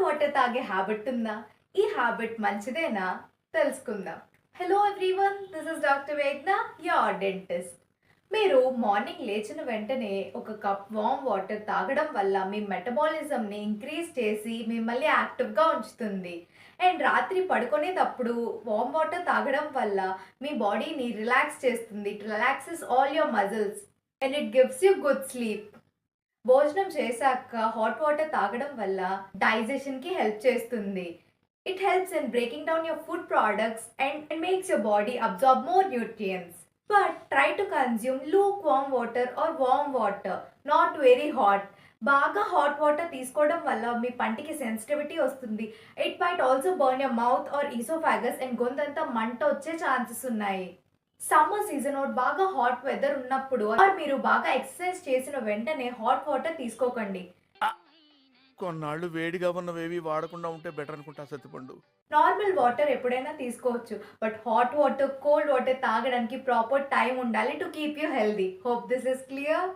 Water తాగే habit ఉందా? ఈ హ్యాబిట్ మంచిదేనా? తెలుసుకుందాం. Hello everyone, this is doctor Vedna, your dentist. మీరు మార్నింగ్ లేచిన వెంటనే ఒక కప్ వార్మ్ వాటర్ తాగడం వల్ల మీ మెటబాలిజంని ఇంక్రీజ్ చేసి మిమ్మల్ని యాక్టివ్‌గా ఉంచుతుంది. అండ్ రాత్రి పడుకునేటప్పుడు వార్మ్ వాటర్ తాగడం వల్ల మీ బాడీని రిలాక్స్ చేస్తుంది. It relaxes all your muscles and it gives you good sleep. భోజనం చేశాక హాట్ వాటర్ తాగడం వల్ల డైజెషన్‌కి హెల్ప్ చేస్తుంది. It helps in breaking down your food products and makes your body absorb more nutrients. But try to consume lukewarm water or warm water, not very hot. బాగా hot water తీసుకోవడం వల్ల మీ పంటికి sensitivity వస్తుంది. It might also burn your mouth or oesophagus and గొంతంతా మంట వచ్చే chances ఉన్నాయి. సమ్మర్ సీజన్ బాగా హాట్ వెదర్ ఉన్నప్పుడు ఆర్ మీరు బాగా ఎక్సర్సైజ్ చేసిన వెంటనే హాట్ వాటర్ తీసుకోకండి. కొన్నాళ్ళు వేడిగా ఉన్నవేవి వాడకుండా ఉంటే బెటర్ అనుకుంటా సత్తిపండు. నార్మల్ వాటర్ ఎప్పుడైనా తీసుకోవచ్చు. But hot water, cold water తాగడానికి ప్రాపర్ టైం ఉండాలి to keep you healthy. Hope this is clear.